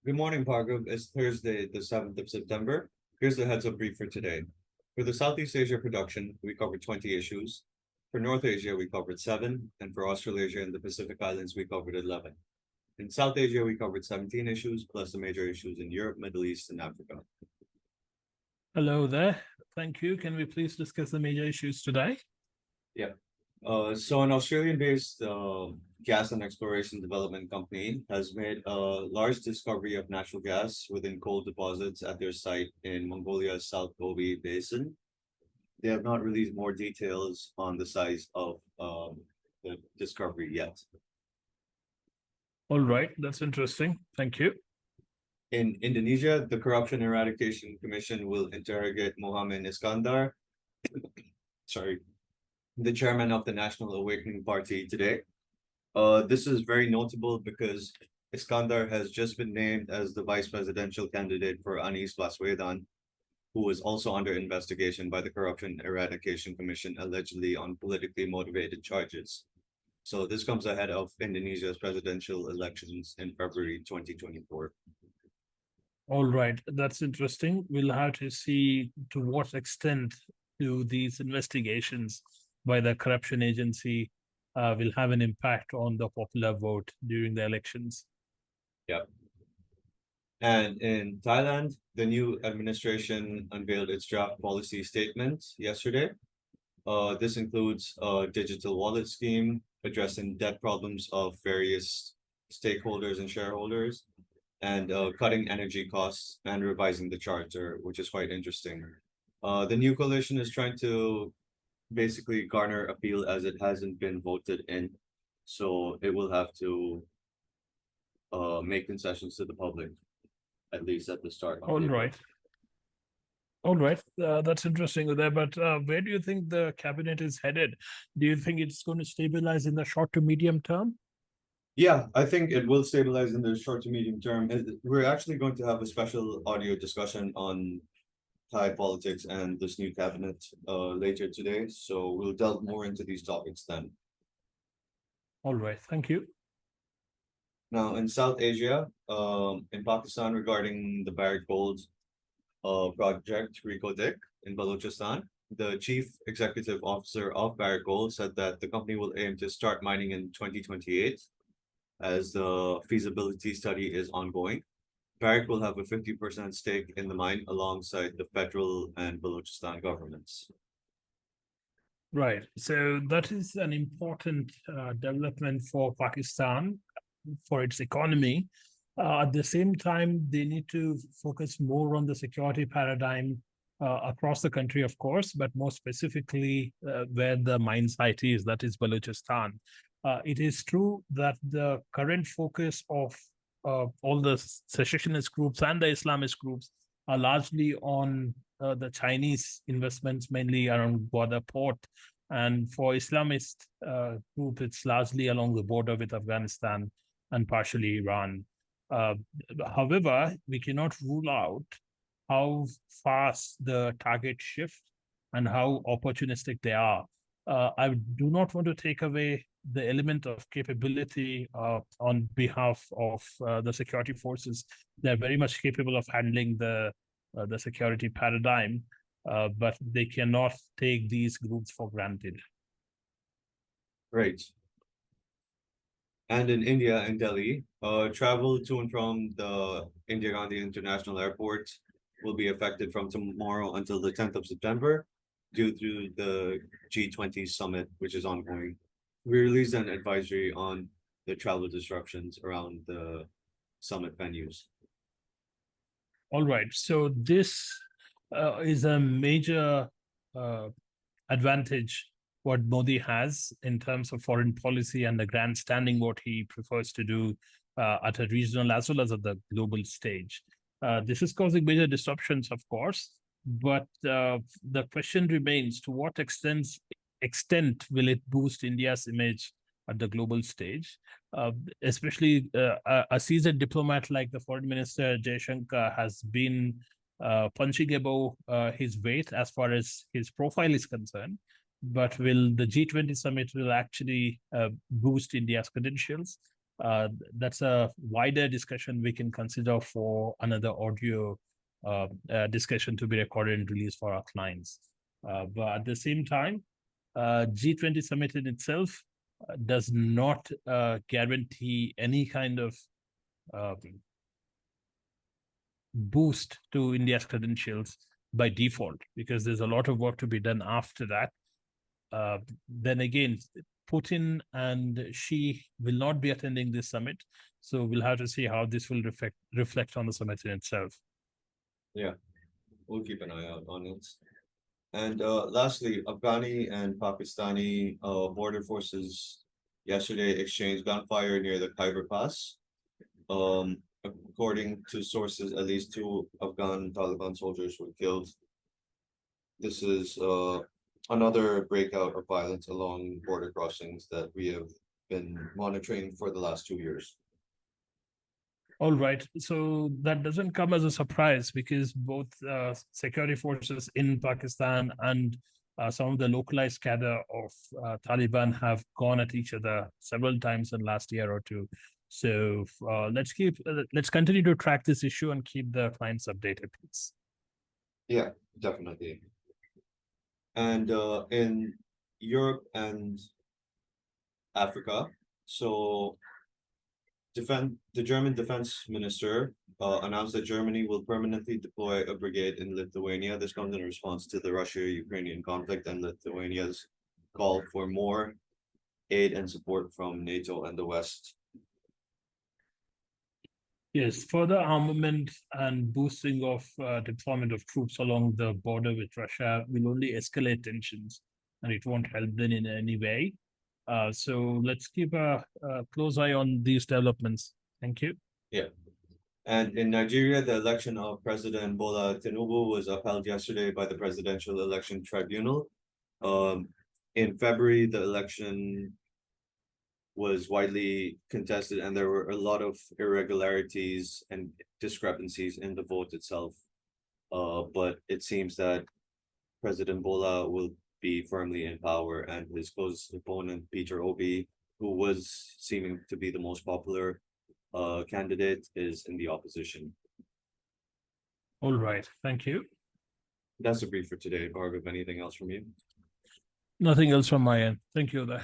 Good morning, Bhargav. It's Thursday, the 7th of September. Here's the heads up brief for today. For the Southeast Asia production, we covered 20 issues. For North Asia, we covered 7. And for Australasia and the Pacific Islands, we covered 11. In South Asia, we covered 17 issues, plus the major issues in Europe, Middle East, and Africa. Hello there. Thank you. Can we please discuss the major issues today? Yeah. So an Australian-based gas and exploration development company has made a large discovery of natural gas within coal deposits at their site in Mongolia's South Gobi Basin. They have not released more details on the size of the discovery yet. All right, that's interesting. Thank you. In Indonesia, the Corruption Eradication Commission will interrogate Mohammed Iskandar, sorry, the chairman of the National Awakening Party today. This is very notable because Iskandar has just been named as the vice presidential candidate for Anies Baswedan, who is also under investigation by the Corruption Eradication Commission, allegedly on politically motivated charges. So this comes ahead of Indonesia's presidential elections in February 2024. All right, that's interesting. We'll have to see to what extent do these investigations by the corruption agency will have an impact on the popular vote during the elections. Yeah. And in Thailand, the new administration unveiled its draft policy statement yesterday. This includes a digital wallet scheme addressing debt problems of various stakeholders and shareholders, and cutting energy costs and revising the charter, which is quite interesting. The new coalition is trying to basically garner appeal as it hasn't been voted in, so it will have to make concessions to the public, at least at the start. All right. All right, that's interesting there. But where do you think the cabinet is headed? Do you think it's going to stabilize in the short to medium term? Yeah, I think it will stabilize in the short to medium term. We're actually going to have a special audio discussion on Thai politics and this new cabinet later today. So we'll delve more into these topics then. All right, thank you. Now, in South Asia, in Pakistan, regarding the Barrick Gold project Reko Diq in Balochistan, the chief executive officer of Barrick Gold said that the company will aim to start mining in 2028 as the feasibility study is ongoing. Barrick will have a 50% stake in the mine alongside the federal and Balochistan governments. Right. So that is an important development for Pakistan, for its economy. At the same time, they need to focus more on the security paradigm across the country, of course, but more specifically where the mine site is, that is Balochistan. It is true that the current focus of all the secessionist groups and the Islamist groups are largely on the Chinese investments, mainly around Gwadar port. And for Islamist group, it's largely along the border with Afghanistan and partially Iran. However, we cannot rule out how fast the targets shift and how opportunistic they are. I do not want to take away the element of capability on behalf of the security forces. They're very much capable of handling the security paradigm, but they cannot take these groups for granted. Right. And in India, in Delhi, travel to and from the Indira Gandhi International Airport will be affected from tomorrow until the 10th of September due to the G20 summit, which is ongoing. We released an advisory on the travel disruptions around the summit venues. All right. So this is a major advantage what Modi has in terms of foreign policy and the grandstanding what he prefers to do at a regional as well as at the global stage. This is causing major disruptions, of course, but the question remains: to what extent will it boost India's image at the global stage? Especially a seasoned diplomat like the Foreign Minister Jaishankar has been punching above his weight as far as his profile is concerned. But will the G20 summit will actually boost India's credentials? That's a wider discussion we can consider for another audio discussion to be recorded and released for our clients. But at the same time, G20 summit in itself does not guarantee any kind of um, boost to India's credentials by default, because there's a lot of work to be done after that. Then again, Putin and Xi will not be attending this summit, so we'll have to see how this will reflect on the summit in itself. Yeah, we'll keep an eye out on it. And lastly, Afghani and Pakistani border forces yesterday exchanged gunfire near the Khyber Pass. According to sources, at least two Afghan Taliban soldiers were killed. This is another breakout of violence along border crossings that we have been monitoring for the last 2 years. All right, so that doesn't come as a surprise, because both security forces in Pakistan and some of the localized cadre of Taliban have gone at each other several times in last year or two. So let's continue to track this issue and keep the clients updated, please. Yeah, definitely. And in Europe and Africa, so the German defense minister announced that Germany will permanently deploy a brigade in Lithuania. This comes in response to the Russia-Ukrainian conflict and Lithuania's call for more aid and support from NATO and the West. Yes, further armament and boosting of deployment of troops along the border with Russia will only escalate tensions, and it won't help them in any way. So let's keep a close eye on these developments. Thank you. Yeah. And in Nigeria, the election of President Bola Tinubu was upheld yesterday by the Presidential Election Tribunal. In February, the election was widely contested, and there were a lot of irregularities and discrepancies in the vote itself. But it seems that President Bola will be firmly in power, and his closest opponent, Peter Obi, who was seeming to be the most popular candidate, is in the opposition. All right, thank you. That's a brief for today. Bhargav, anything else from you? Nothing else from my end. Thank you, Uday.